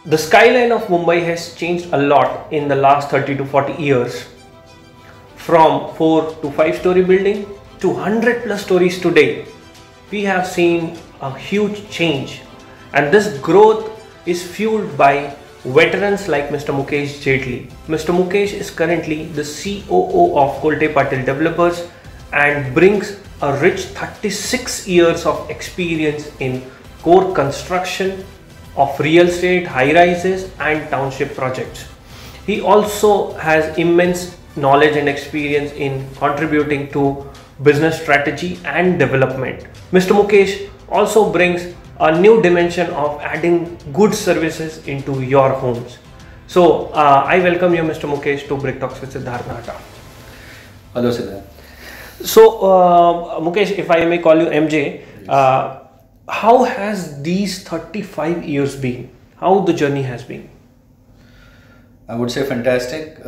The skyline of Mumbai has changed a lot in the last 30 to 40 years. From 4 to 5-story building to 100 plus stories today, we have seen a huge change, and this growth is fueled by veterans like Mr. Mukesh Jaitley. Mr. Mukesh is currently the COO of Kolte Patil Developers and brings a rich 36 years of experience in core construction of real estate, high-rises and township projects. He also has immense knowledge and experience in contributing to business strategy and development. Mr. Mukesh also brings a new dimension of adding good services into your homes. So I welcome you, Mr. Mukesh, to Brick Talks with Siddharth Nahta. Hello, Siddharth. So Mukesh, if I may call you MJ, how has these 35 years been? How the journey has been? I would say fantastic.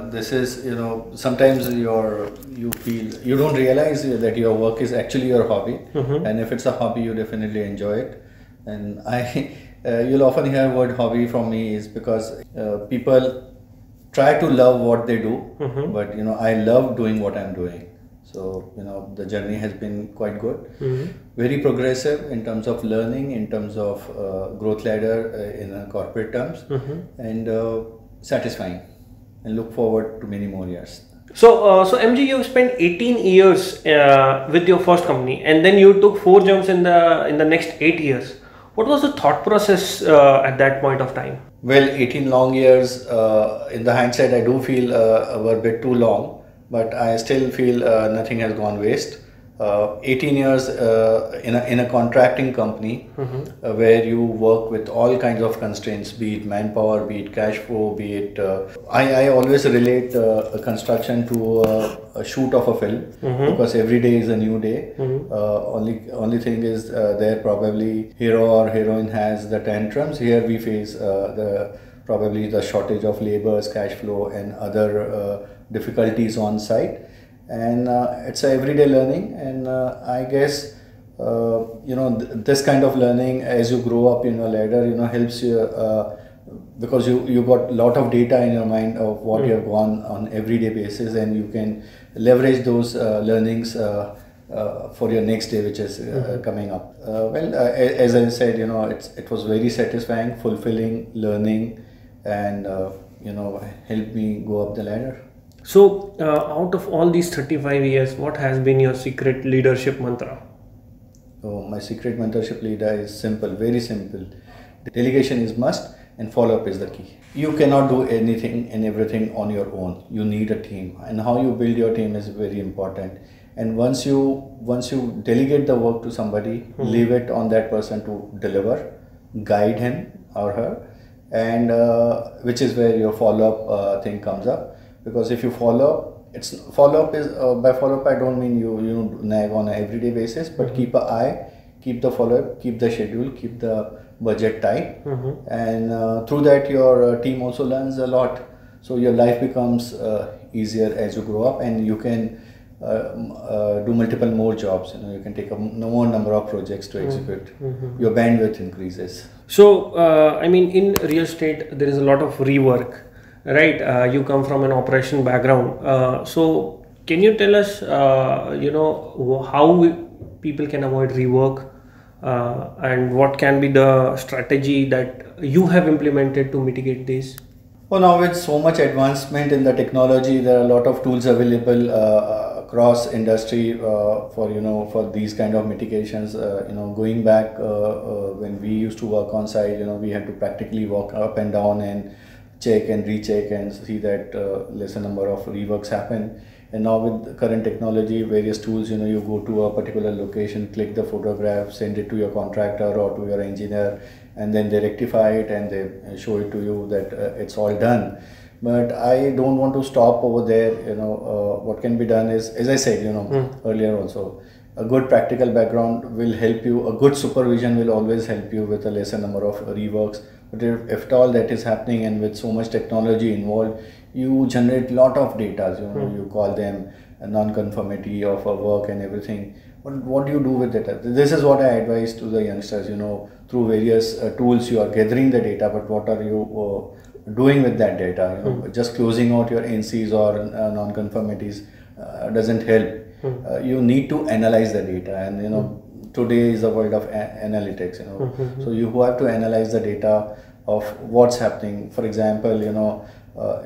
This is, sometimes you feel, you don't realize that your work is actually your hobby. And if it's a hobby, you definitely enjoy it. And you'll often hear word hobby from me is because people try to love what they do, but I love doing what I'm doing. So, the journey has been quite good, very progressive in terms of learning, in terms of growth ladder in corporate terms, and satisfying, and look forward to many more years. So MG, you spent 18 years with your first company, and then you took 4 jumps in the next 8 years. What was the thought process at that point of time? Well, 18 long years, in the hindsight, I do feel were a bit too long, but I still feel nothing has gone waste. 18 years in a contracting company where you work with all kinds of constraints, be it manpower, be it cash flow, be it I always relate construction to a shoot of a film, because every day is a new day. Only thing is there probably hero or heroine has the tantrums. Here we face probably the shortage of laborers, cash flow and other difficulties on site. And it's a everyday learning, and I guess this kind of learning as you grow up in a ladder helps you because you got a lot of data in your mind of what you have gone on everyday basis, and you can leverage those learnings for your next day, which is coming up. As I said, it was very satisfying, fulfilling learning, and helped me go up the ladder. So, out of all these 35 years, what has been your secret leadership mantra? So, my secret mentorship leader is simple, very simple. Delegation is must, and follow-up is the key. You cannot do anything and everything on your own. You need a team, and how you build your team is very important. And once you delegate the work to somebody, leave it on that person to deliver, guide him or her, and which is where your follow-up thing comes up. Because if you follow up, by follow up I don't mean you nag on an everyday basis, but keep an eye, keep the follow up, keep the schedule, keep the budget tight, and through that your team also learns a lot. So your life becomes easier as you grow up, and you can do multiple more jobs. You can take a more number of projects to execute. Your bandwidth increases. So in real estate there is a lot of rework. Right, you come from an operation background. So, can you tell us, how people can avoid rework, and what can be the strategy that you have implemented to mitigate this? Well, now with so much advancement in the technology, there are a lot of tools available across industry for these kind of mitigations. Going back when we used to work on site, we had to practically walk up and down and check and recheck and see that lesser number of reworks happen. And now with the current technology, various tools, you go to a particular location, click the photograph, send it to your contractor or to your engineer, and then they rectify it and they show it to you that it's all done. But I don't want to stop over there. What can be done is, as I said, earlier also, a good practical background will help you. A good supervision will always help you with a lesser number of reworks. But if at all that is happening, and with so much technology involved, you generate lot of data. You call them a non-conformity of a work and everything. what do you do with data? This is what I advise to the youngsters, through various tools you are gathering the data, but what are you doing with that data? Just closing out your NCs or non-conformities doesn't help. You need to analyze the data, and today is the world of analytics. So you have to analyze the data of what's happening. For example,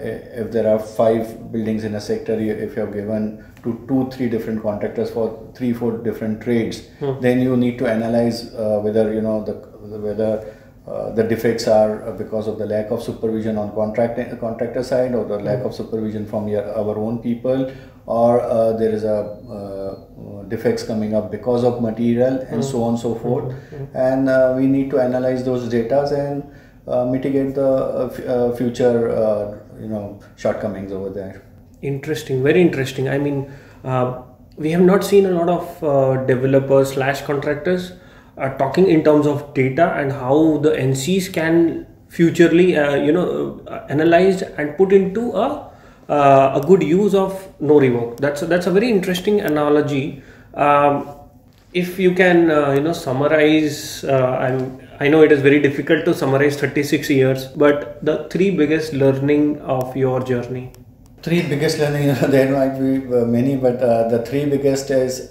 if there are 5 buildings in a sector, if you have given to 2-3 different contractors for 3-4 different trades, then you need to analyze whether the defects are because of the lack of supervision on contractor side, or the lack of supervision from our own people, or there is a defects coming up because of material, and so on and so forth. And we need to analyze those data and mitigate the future shortcomings over there. Interesting, very interesting. I mean, we have not seen a lot of developers / contractors talking in terms of data and how the NCs can futurely analyzed and put into a good use of no rework. That's a very interesting analogy. If you can summarize, I know it is very difficult to summarize 36 years, but the 3 biggest learning of your journey. 3 biggest learning, there might be many, but the 3 biggest is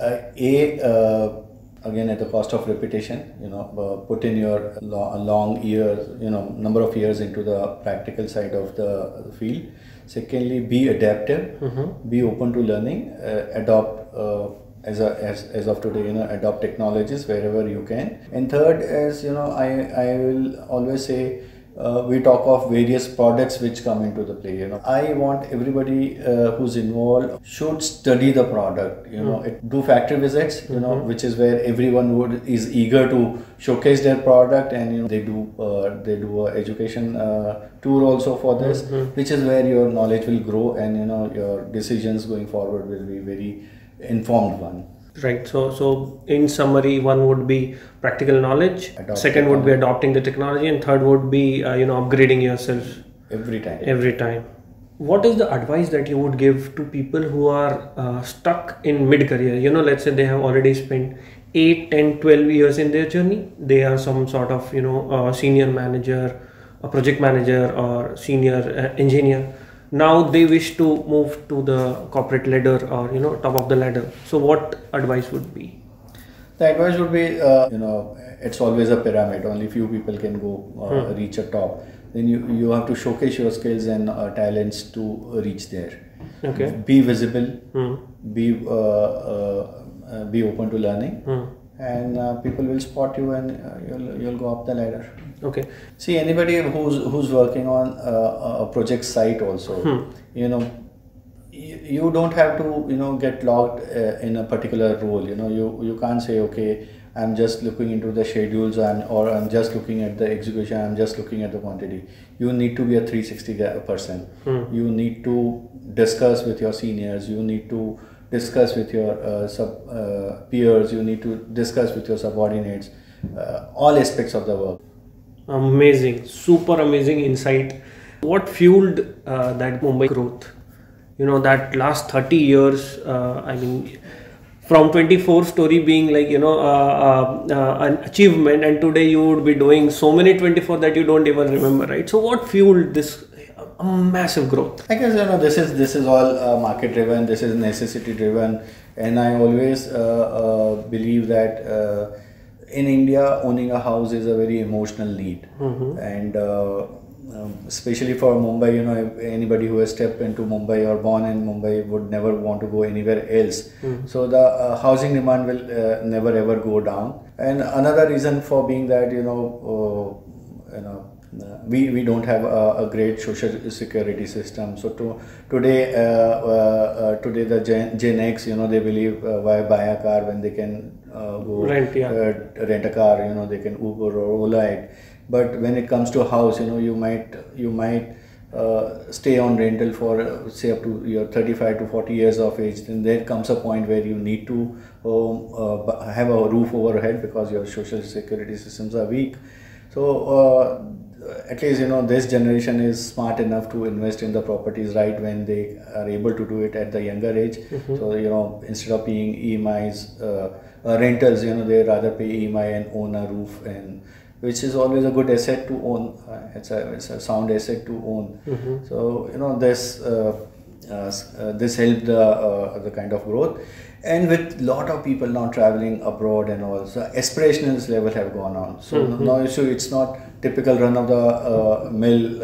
again, at the cost of repetition, put in your long years, number of years into the practical side of the field. Secondly, be adaptive, be open to learning, adopt as of today, adopt technologies wherever you can. And third is, I will always say, we talk of various products which come into the play. I want everybody who's involved should study the product. Do factory visits. Which is where everyone is eager to showcase their product, and they do a education tour also for this, which is where your knowledge will grow, and your decisions going forward will be very informed one. Right. So in summary, one would be practical knowledge. Second would be adopting the technology, and third would be upgrading yourself every time. Every time. What is the advice that you would give to people who are stuck in mid-career? Let's say they have already spent 8, 10, 12 years in their journey. They are some sort of senior manager, a project manager, or senior engineer. Now they wish to move to the corporate ladder, or top of the ladder. So what advice would be? The advice would be, it's always a pyramid. Only few people can go reach a top. Then you have to showcase your skills and talents to reach there. Okay. Be visible. Be open to learning, and people will spot you, and you'll go up the ladder. Okay. See, anybody who's working on a project site also, you don't have to get locked in a particular role. You can't say, okay, I'm just looking into the schedules, or I'm just looking at the execution, I'm just looking at the quantity. You need to be a 360 person. You need to discuss with your seniors. You need to discuss with your peers. You need to discuss with your subordinates, all aspects of the work. Amazing, super amazing insight. What fueled that Mumbai growth? That last 30 years, from 24-story being like, an achievement, and today you would be doing so many 24 that you don't even remember, right? So what fueled this massive growth? I guess, this is all market driven, this is necessity driven, and I always believe that in India, owning a house is a very emotional need, and especially for Mumbai, anybody who has stepped into Mumbai or born in Mumbai would never want to go anywhere else. So the housing demand will never ever go down. And another reason for being that, we don't have a great social security system. So today the Gen X, they believe why buy a car when they can go rent a car, they can Uber or Ola it. But when it comes to a house, you might stay on rental for say up to your 35 to 40 years of age. Then there comes a point where you need to have a roof overhead because your social security systems are weak. So at least this generation is smart enough to invest in the properties right when they are able to do it at the younger age. So instead of paying EMIs rentals, they rather pay EMI and own a roof, and which is always a good asset to own. It's a sound asset to own. So this helped the kind of growth, and with lot of people now traveling abroad and all, so aspirations level have gone on. So now it's not typical run of the mill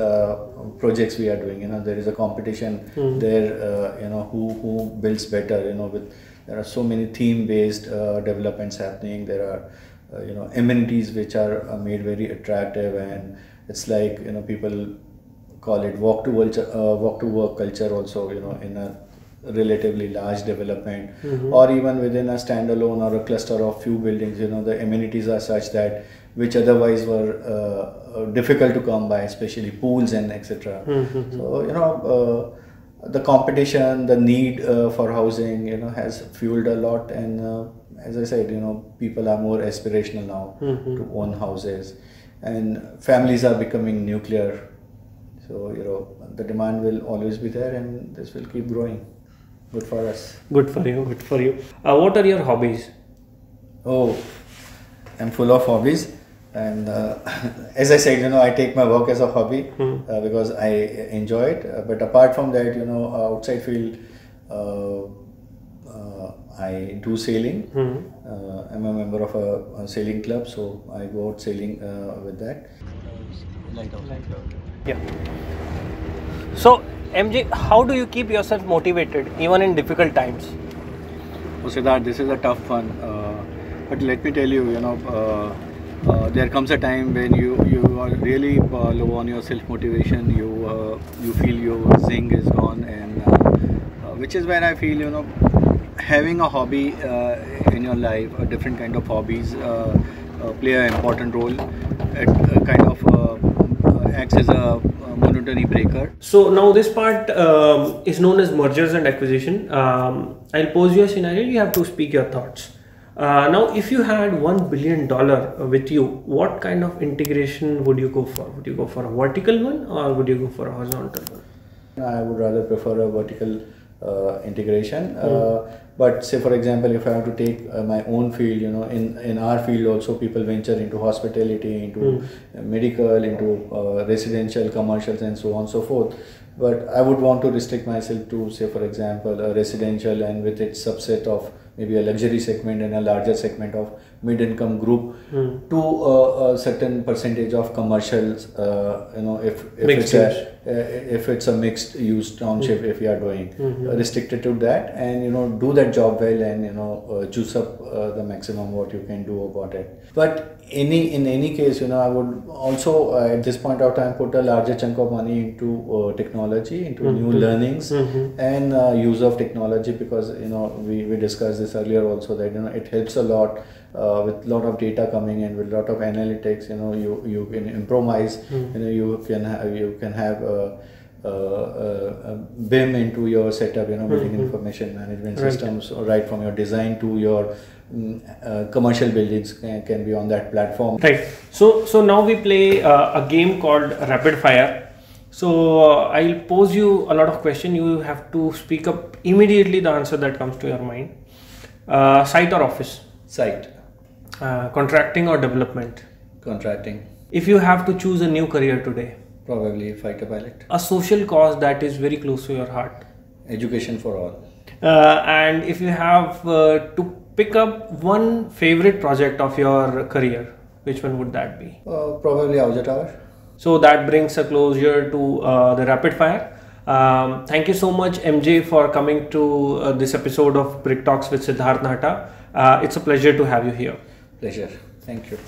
projects we are doing. There is a competition there. Who builds better. There are so many theme based developments happening. There are amenities which are made very attractive, and it's like people call it walk to work culture also, in a relatively large development, or even within a standalone or a cluster of few buildings, the amenities are such that which otherwise were difficult to come by, especially pools and etc. So the competition, the need for housing, has fueled a lot, and as I said, people are more aspirational now to own houses, and families are becoming nuclear. So the demand will always be there, and this will keep growing. Good for us. Good for you. Good for you. What are your hobbies? Oh, I'm full of hobbies, and as I said, I take my work as a hobby because I enjoy it. But apart from that, outside field, I do sailing. I'm a member of a sailing club, so I go out sailing with that. Yeah. So, MJ, how do you keep yourself motivated even in difficult times? Oh, Siddharth, this is a tough one. But let me tell you, there comes a time when you are really low on your self motivation. You feel your zing is gone, and which is where I feel, having a hobby in your life, a different kind of hobbies play an important role. It kind of acts as a monotony breaker. So now this part is known as mergers and acquisition. I'll pose you a scenario. You have to speak your thoughts. Now, if you had $1 billion with you, what kind of integration would you go for? Would you go for a vertical one, or would you go for a horizontal one? I would rather prefer a vertical integration. But say, for example, if I have to take my own field, in our field also people venture into hospitality, into medical, into residential, commercials, and so on and so forth. But I would want to restrict myself to, say, for example, a residential, and with its subset of maybe a luxury segment and a larger segment of mid-income group, to a certain percentage of commercials. If it's a mixed use township, if you are doing restricted to that, and do that job well, and juice up the maximum what you can do about it. But in any case, I would also at this point of time put a larger chunk of money into technology, into new learnings, and use of technology, because we discussed this earlier also, that it helps a lot with lot of data coming in, with lot of analytics. You can improvise. You can have BIM into your setup, building information management systems, right from your design to your commercial buildings can be on that platform. Right. So now we play a game called Rapid Fire. So I'll pose you a lot of questions. You have to speak up immediately the answer that comes to your mind. Site or office? Site. Contracting or development? Contracting. If you have to choose a new career today? Probably fighter pilot. A social cause that is very close to your heart? Education for all. And if you have to pick up one favorite project of your career, which one would that be? Probably Auja Tower. So that brings a closure to the rapid fire. Thank you so much, MJ, for coming to this episode of Brick Talks with Siddharth Nahta. It's a pleasure to have you here. Pleasure. Thank you.